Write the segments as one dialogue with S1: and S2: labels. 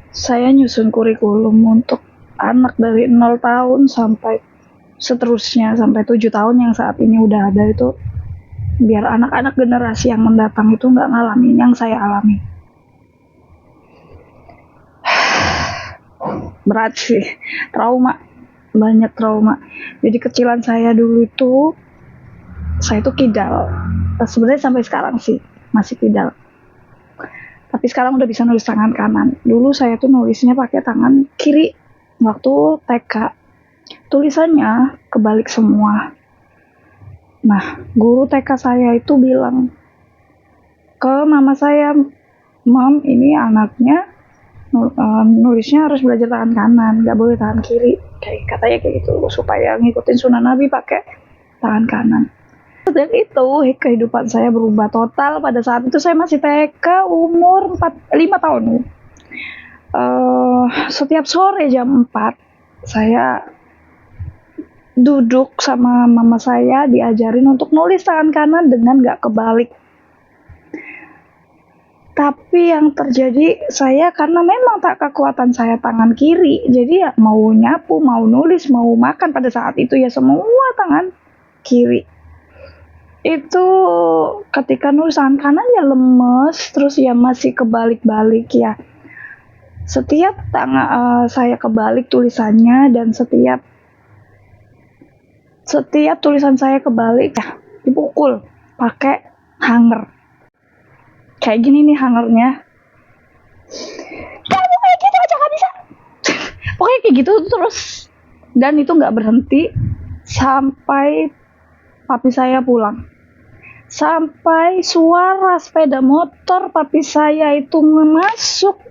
S1: saya nyusun kurikulum untuk anak dari 0 tahun sampai seterusnya, sampai 7 tahun yang saat ini udah ada itu, biar anak-anak generasi yang mendatang itu nggak ngalamin yang saya alami. Berat sih, trauma, banyak trauma. Jadi kecilan saya dulu itu, saya itu kidal. Sebenarnya sampai sekarang sih masih kidal. Tapi sekarang udah bisa nulis tangan kanan. Dulu saya tuh nulisnya pakai tangan kiri waktu TK. Tulisannya kebalik semua. Nah, guru TK saya itu bilang ke mama saya, "Mam, ini anaknya nulisnya harus belajar tangan kanan, nggak boleh tangan kiri." Katanya kayak gitu, supaya ngikutin sunnah Nabi pakai tangan kanan. Dan itu kehidupan saya berubah total. Pada saat itu saya masih TK, umur 5 tahun. Setiap sore jam 4 saya duduk sama mama saya, diajarin untuk nulis tangan kanan dengan gak kebalik. Tapi yang terjadi, saya karena memang tak kekuatan saya tangan kiri, jadi ya mau nyapu, mau nulis, mau makan pada saat itu ya semua tangan kiri. Itu ketika nulis tangan kanan ya lemes, terus ya masih kebalik-balik ya. Setiap saya kebalik tulisannya, dan setiap tulisan saya kebalik ya dipukul pakai hanger. Kayak gini nih hangernya. Kamu kayak gitu aja gak bisa. Pokoknya kayak gitu terus. Dan itu gak berhenti sampai papi saya pulang. Sampai suara sepeda motor papi saya itu masuk,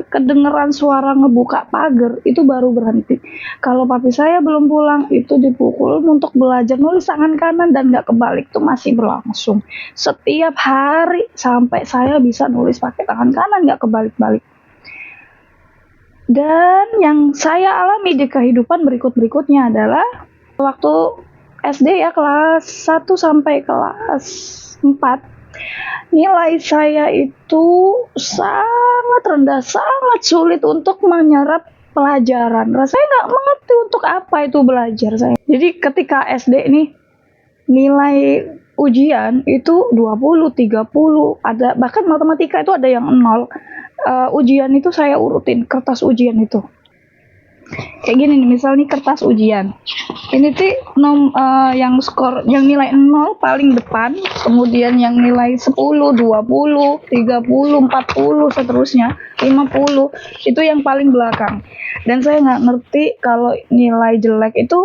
S1: kedengeran suara ngebuka pagar, itu baru berhenti. Kalau papi saya belum pulang, itu dipukul untuk belajar nulis tangan kanan dan gak kebalik, itu masih berlangsung setiap hari sampai saya bisa nulis pakai tangan kanan gak kebalik-balik. Dan yang saya alami di kehidupan berikutnya adalah waktu SD ya, kelas 1 sampai kelas 4, nilai saya itu sangat rendah, sangat sulit untuk menyerap pelajaran. Rasanya nggak mengerti untuk apa itu belajar saya. Jadi ketika SD nih, nilai ujian itu 20, 30, ada bahkan matematika itu ada yang 0. Ujian itu saya urutin kertas ujian itu. Kayak gini nih, misal nih kertas ujian. Ini tuh yang skor, yang nilai 0 paling depan, kemudian yang nilai 10, 20, 30, 40, seterusnya 50, itu yang paling belakang. Dan saya nggak ngerti kalau nilai jelek itu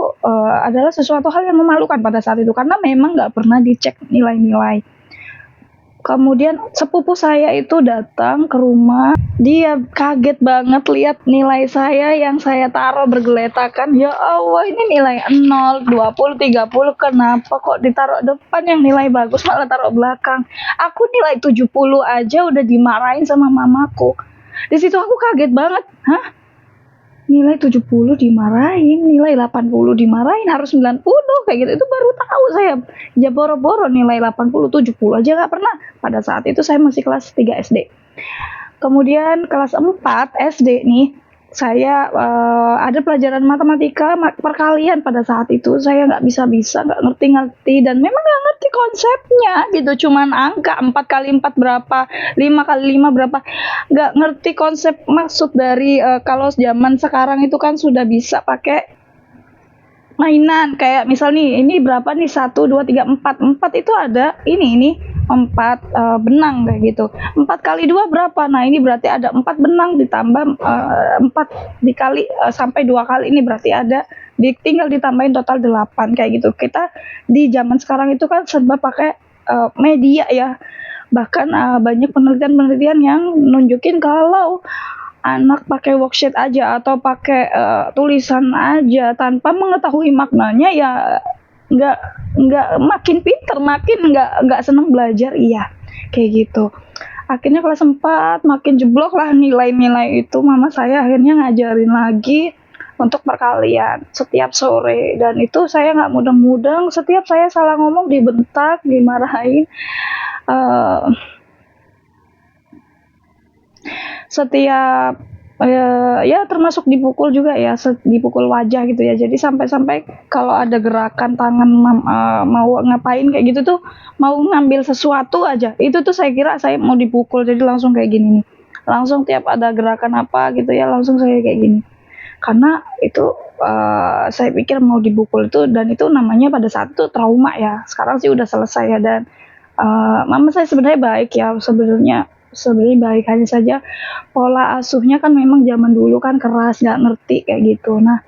S1: adalah sesuatu hal yang memalukan pada saat itu, karena memang nggak pernah dicek nilai-nilai. Kemudian sepupu saya itu datang ke rumah, dia kaget banget lihat nilai saya yang saya taruh bergeletakan. Ya Allah, ini nilai 0, 20, 30, kenapa kok ditaruh depan, yang nilai bagus malah taruh belakang. Aku nilai 70 aja udah dimarahin sama mamaku. Di situ aku kaget banget. Hah? Nilai 70 dimarahin, nilai 80 dimarahin, harus 90 kayak gitu. Itu baru tahu saya. Ya boro-boro nilai 80, 70 aja nggak pernah. Pada saat itu saya masih kelas 3 SD. Kemudian kelas 4 SD nih, saya ada pelajaran matematika perkalian. Pada saat itu saya nggak bisa, nggak ngerti, dan memang nggak ngerti konsepnya gitu. Cuman angka 4 kali 4 berapa, 5 kali 5 berapa, nggak ngerti konsep maksud dari kalau zaman sekarang itu kan sudah bisa pakai mainan, kayak misal nih, ini berapa nih, 1, 2, 3, 4 itu ada ini 4 benang kayak gitu. 4 kali 2 berapa? Nah, ini berarti ada 4 benang ditambah 4 dikali sampai 2 kali, ini berarti ada tinggal ditambahin total 8 kayak gitu. Kita di zaman sekarang itu kan serba pakai media ya. Bahkan banyak penelitian yang nunjukin kalau anak pakai worksheet aja atau pakai tulisan aja tanpa mengetahui maknanya, ya nggak makin pinter, makin nggak seneng belajar, iya kayak gitu. Akhirnya kelas 4 makin jeblok lah nilai-nilai itu. Mama saya akhirnya ngajarin lagi untuk perkalian setiap sore, dan itu saya nggak mudeng-mudeng. Setiap saya salah ngomong dibentak, dimarahin. Setiap ya termasuk dipukul juga ya, dipukul wajah gitu ya. Jadi sampai-sampai kalau ada gerakan tangan mau ngapain kayak gitu tuh, mau ngambil sesuatu aja, itu tuh saya kira saya mau dipukul. Jadi langsung kayak gini nih, langsung tiap ada gerakan apa gitu ya, langsung saya kayak gini. Karena itu saya pikir mau dipukul itu, dan itu namanya pada saat itu trauma ya. Sekarang sih udah selesai ya, dan mama saya sebenarnya baik ya, sebenarnya baik, hanya saja pola asuhnya kan memang zaman dulu kan keras, nggak ngerti kayak gitu. Nah,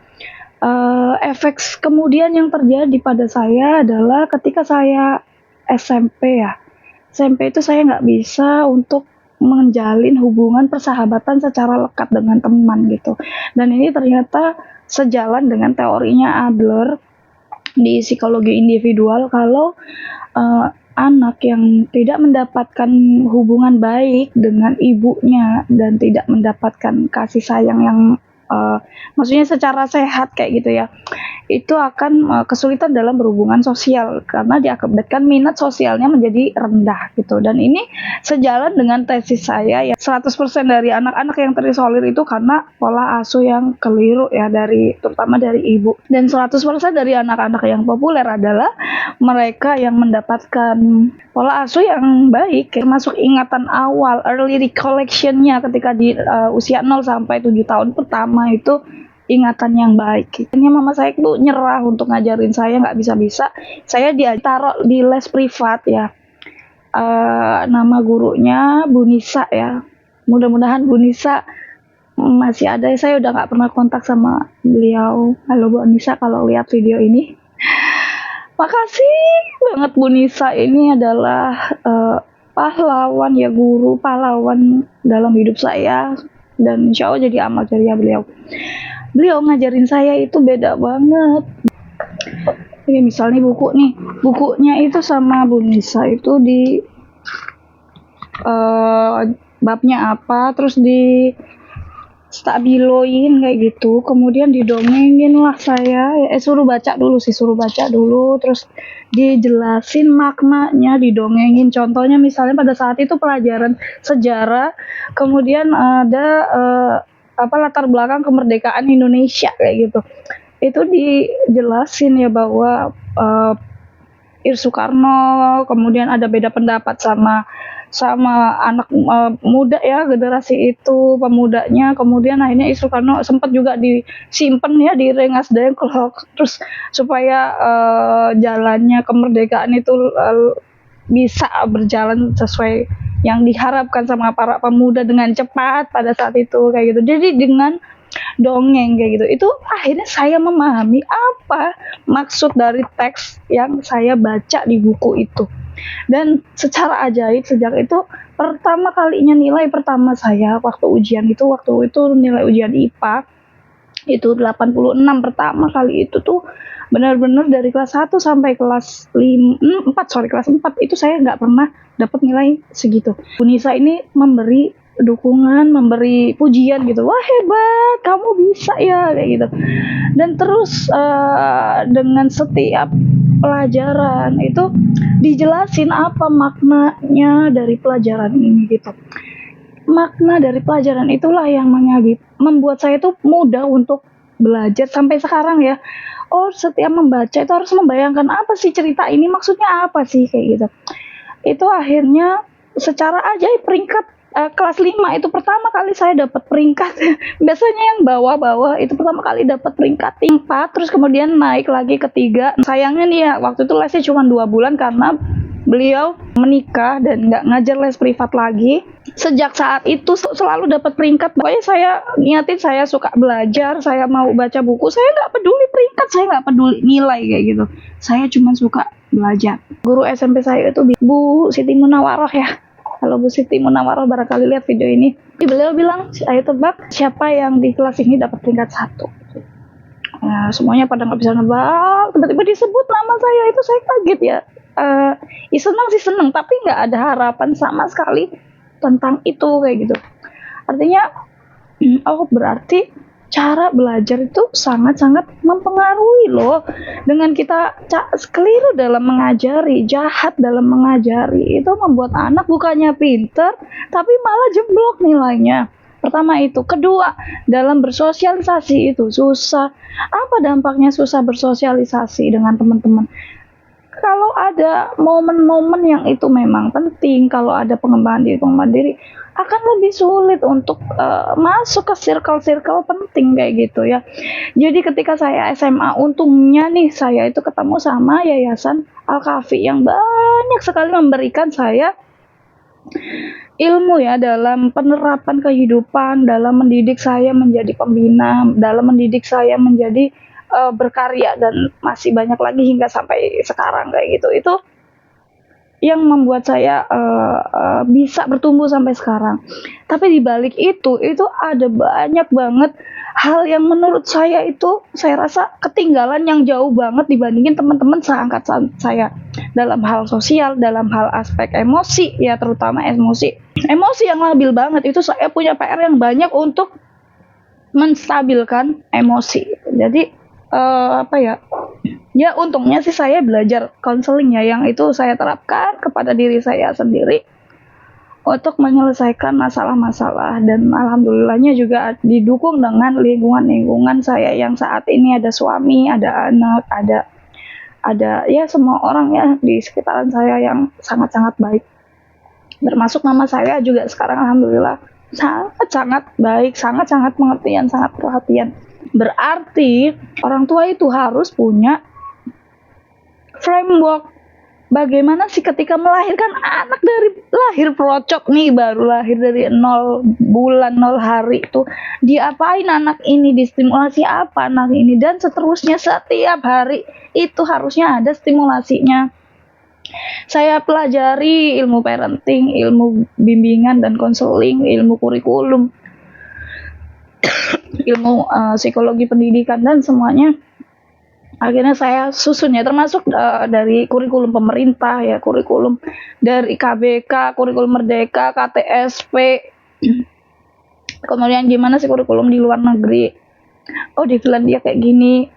S1: efek kemudian yang terjadi pada saya adalah ketika saya SMP ya. SMP itu saya nggak bisa untuk menjalin hubungan persahabatan secara lekat dengan teman gitu. Dan ini ternyata sejalan dengan teorinya Adler di psikologi individual, kalau anak yang tidak mendapatkan hubungan baik dengan ibunya dan tidak mendapatkan kasih sayang yang maksudnya secara sehat kayak gitu ya, itu akan kesulitan dalam berhubungan sosial karena diakibatkan minat sosialnya menjadi rendah gitu. Dan ini sejalan dengan tesis saya ya, 100% dari anak-anak yang terisolir itu karena pola asuh yang keliru ya, terutama dari ibu. Dan 100% dari anak-anak yang populer adalah mereka yang mendapatkan pola asuh yang baik, termasuk ingatan awal, early recollection-nya ketika di usia 0 sampai 7 tahun pertama itu ingatan yang baik. Akhirnya mama saya itu nyerah untuk ngajarin saya, nggak bisa-bisa. Saya ditaruh di les privat ya. Nama gurunya Bu Nisa ya. Mudah-mudahan Bu Nisa masih ada. Saya udah nggak pernah kontak sama beliau. Halo Bu Nisa kalau lihat video ini. Makasih banget Bu Nisa, ini adalah pahlawan ya, guru pahlawan dalam hidup saya, dan insya Allah jadi amal jariah beliau. Beliau ngajarin saya itu beda banget. Ini misalnya bukunya itu sama Bu Nisa itu di babnya apa, terus di stabiloin kayak gitu, kemudian didongengin lah saya, suruh baca dulu, terus dijelasin maknanya, didongengin. Contohnya misalnya pada saat itu pelajaran sejarah, kemudian ada latar belakang kemerdekaan Indonesia kayak gitu, itu dijelasin ya bahwa Soekarno, kemudian ada beda pendapat sama anak muda ya, generasi itu pemudanya, kemudian akhirnya Soekarno sempat juga disimpan ya di Rengas Dengklok, terus supaya jalannya kemerdekaan itu bisa berjalan sesuai yang diharapkan sama para pemuda dengan cepat pada saat itu kayak gitu. Jadi dengan dongeng kayak gitu, itu akhirnya saya memahami apa maksud dari teks yang saya baca di buku itu. Dan secara ajaib sejak itu, pertama kalinya nilai pertama saya waktu itu nilai ujian IPA itu 86, pertama kali itu tuh benar-benar dari kelas 1 sampai kelas 4 kelas 4 itu saya nggak pernah dapat nilai segitu. Unisa ini memberi dukungan, memberi pujian gitu, wah hebat, kamu bisa ya kayak gitu. Dan terus dengan setiap pelajaran itu dijelasin apa maknanya dari pelajaran ini gitu. Makna dari pelajaran itulah yang membuat saya tuh mudah untuk belajar sampai sekarang ya. Oh, setiap membaca itu harus membayangkan apa sih cerita ini, maksudnya apa sih kayak gitu. Itu akhirnya secara ajaib peringkat kelas 5 itu pertama kali saya dapat peringkat. Biasanya yang bawah-bawah itu pertama kali dapat peringkat 4, terus kemudian naik lagi ke 3. Sayangnya nih ya, waktu itu lesnya cuma 2 bulan karena beliau menikah dan nggak ngajar les privat lagi. Sejak saat itu selalu dapat peringkat. Pokoknya saya niatin, saya suka belajar, saya mau baca buku, saya nggak peduli peringkat, saya nggak peduli nilai kayak gitu. Saya cuma suka belajar. Guru SMP saya itu Bu Siti Munawaroh ya. Kalau Bu Siti Munawaroh barangkali lihat video ini, beliau bilang, ayo tebak siapa yang di kelas ini dapat peringkat 1. Nah, semuanya pada nggak bisa nebak, tiba-tiba disebut nama saya, itu saya kaget ya. Senang, tapi nggak ada harapan sama sekali tentang itu kayak gitu. Artinya, oh berarti cara belajar itu sangat-sangat mempengaruhi loh. Dengan kita keliru dalam mengajari, jahat dalam mengajari, itu membuat anak bukannya pinter, tapi malah jeblok nilainya. Pertama itu, kedua, dalam bersosialisasi itu susah. Apa dampaknya susah bersosialisasi dengan teman-teman? Kalau ada momen-momen yang itu memang penting, kalau ada pengembangan diri akan lebih sulit untuk masuk ke circle-circle penting kayak gitu ya. Jadi ketika saya SMA, untungnya nih saya itu ketemu sama Yayasan Al-Kafi yang banyak sekali memberikan saya ilmu ya dalam penerapan kehidupan, dalam mendidik saya menjadi pembina, dalam mendidik saya menjadi berkarya dan masih banyak lagi hingga sampai sekarang kayak gitu. Itu yang membuat saya bisa bertumbuh sampai sekarang. Tapi di balik itu ada banyak banget hal yang menurut saya itu saya rasa ketinggalan yang jauh banget dibandingin teman-teman seangkatan saya dalam hal sosial, dalam hal aspek emosi ya, terutama emosi. Emosi yang labil banget itu saya punya PR yang banyak untuk menstabilkan emosi. Jadi apa ya? Ya untungnya sih saya belajar konseling ya, yang itu saya terapkan kepada diri saya sendiri untuk menyelesaikan masalah-masalah, dan alhamdulillahnya juga didukung dengan lingkungan saya yang saat ini ada suami, ada anak, ada ya semua orang ya di sekitaran saya yang sangat-sangat baik. Termasuk mama saya juga sekarang alhamdulillah sangat-sangat baik, sangat-sangat pengertian, sangat perhatian. Berarti orang tua itu harus punya framework bagaimana sih ketika melahirkan anak dari lahir pelocok nih, baru lahir dari 0 bulan 0 hari itu diapain anak ini, distimulasi apa anak ini, dan seterusnya. Setiap hari itu harusnya ada stimulasinya. Saya pelajari ilmu parenting, ilmu bimbingan dan konseling, ilmu kurikulum, ilmu psikologi pendidikan, dan semuanya akhirnya saya susun ya, termasuk dari kurikulum pemerintah ya, kurikulum dari KBK, kurikulum Merdeka, KTSP. Kemudian gimana sih kurikulum di luar negeri? Oh di Finlandia kayak gini,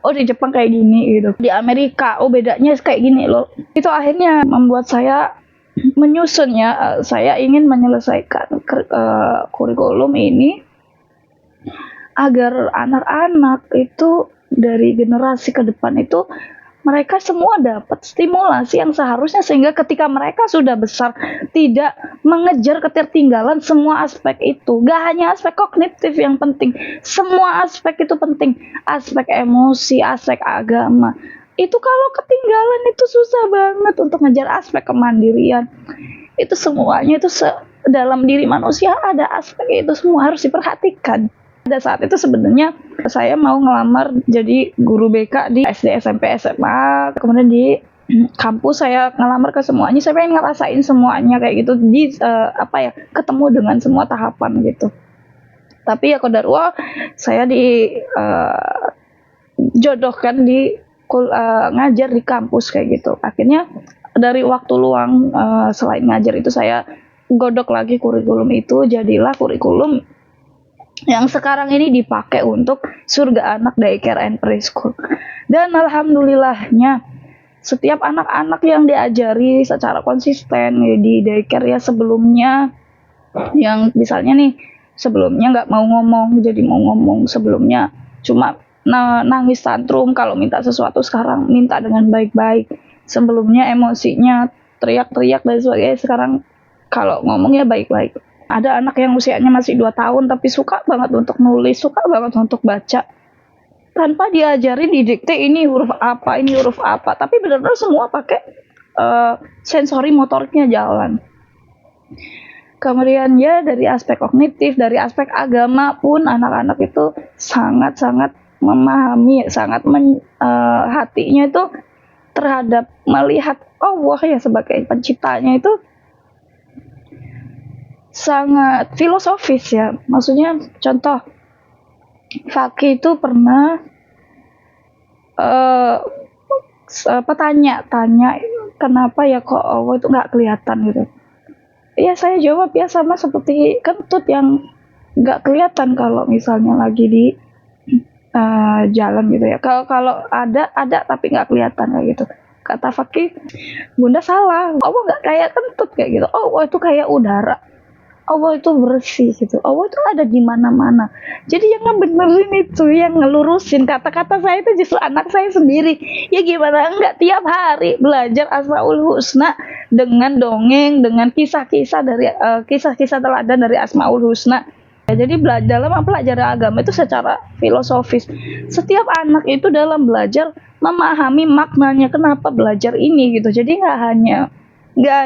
S1: oh di Jepang kayak gini gitu, di Amerika oh bedanya kayak gini loh. Itu akhirnya membuat saya menyusun ya, saya ingin menyelesaikan kurikulum ini agar anak-anak itu dari generasi ke depan itu mereka semua dapat stimulasi yang seharusnya, sehingga ketika mereka sudah besar tidak mengejar ketertinggalan semua aspek itu. Gak hanya aspek kognitif yang penting, semua aspek itu penting, aspek emosi, aspek agama. Itu kalau ketinggalan itu susah banget untuk ngejar aspek kemandirian. Itu semuanya itu dalam diri manusia ada aspek itu semua harus diperhatikan. Pada saat itu sebenarnya saya mau ngelamar jadi guru BK di SD, SMP, SMA. Kemudian di kampus saya ngelamar ke semuanya. Saya pengen ngerasain semuanya kayak gitu, di ketemu dengan semua tahapan gitu. Tapi ya qadarullah saya jodohkan di ngajar di kampus kayak gitu. Akhirnya dari waktu luang selain ngajar itu saya godok lagi kurikulum itu, jadilah kurikulum yang sekarang ini dipakai untuk surga anak daycare and preschool. Dan alhamdulillahnya setiap anak-anak yang diajari secara konsisten di daycare ya, sebelumnya yang misalnya nih sebelumnya nggak mau ngomong jadi mau ngomong, sebelumnya cuma nangis tantrum kalau minta sesuatu, sekarang minta dengan baik-baik. Sebelumnya emosinya teriak-teriak dan sebagainya, sekarang kalau ngomongnya baik-baik. Ada anak yang usianya masih 2 tahun tapi suka banget untuk nulis, suka banget untuk baca. Tanpa diajari didikte ini huruf apa, tapi benar-benar semua pakai sensori motoriknya jalan. Kemudian ya dari aspek kognitif, dari aspek agama pun anak-anak itu sangat-sangat memahami, hatinya itu terhadap melihat Allah ya sebagai penciptanya itu sangat filosofis ya. Maksudnya contoh, Fakih itu pernah tanya kenapa ya kok Allah itu nggak kelihatan gitu. Ya saya jawab ya sama seperti kentut yang nggak kelihatan kalau misalnya lagi di jalan gitu ya. Kalau ada tapi nggak kelihatan kayak gitu. Kata Fakih, Bunda salah, Allah nggak kayak kentut kayak gitu. Oh itu kayak udara. Allah itu bersih gitu. Allah itu ada di mana-mana. Jadi yang ngebenerin itu, yang ngelurusin kata-kata saya itu justru anak saya sendiri. Ya gimana enggak, tiap hari belajar Asmaul Husna dengan dongeng, dengan kisah-kisah dari kisah-kisah teladan dari Asmaul Husna. Ya, jadi dalam pelajaran agama itu secara filosofis, setiap anak itu dalam belajar memahami maknanya kenapa belajar ini gitu. Jadi nggak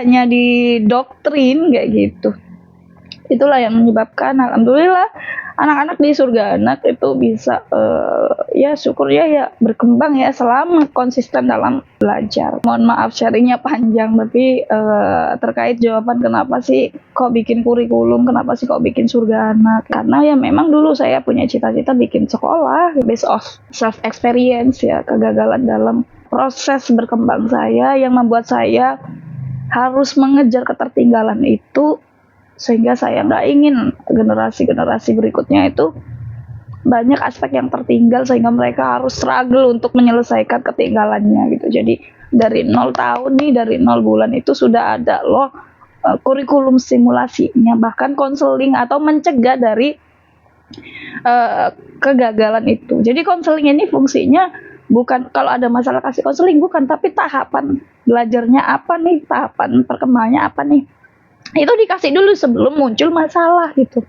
S1: hanya di doktrin kayak gitu. Itulah yang menyebabkan alhamdulillah anak-anak di surga anak itu bisa ya syukur ya berkembang ya selama konsisten dalam belajar. Mohon maaf sharingnya panjang, tapi terkait jawaban kenapa sih kok bikin kurikulum, kenapa sih kok bikin surga anak, karena ya memang dulu saya punya cita-cita bikin sekolah based of self experience ya, kegagalan dalam proses berkembang saya yang membuat saya harus mengejar ketertinggalan itu, sehingga saya nggak ingin generasi-generasi berikutnya itu banyak aspek yang tertinggal sehingga mereka harus struggle untuk menyelesaikan ketinggalannya gitu. Jadi dari 0 tahun nih, dari 0 bulan itu sudah ada loh kurikulum simulasinya, bahkan konseling atau mencegah dari kegagalan itu. Jadi konseling ini fungsinya bukan kalau ada masalah kasih konseling, bukan, tapi tahapan belajarnya apa nih, tahapan perkembangannya apa nih, itu dikasih dulu sebelum muncul masalah gitu.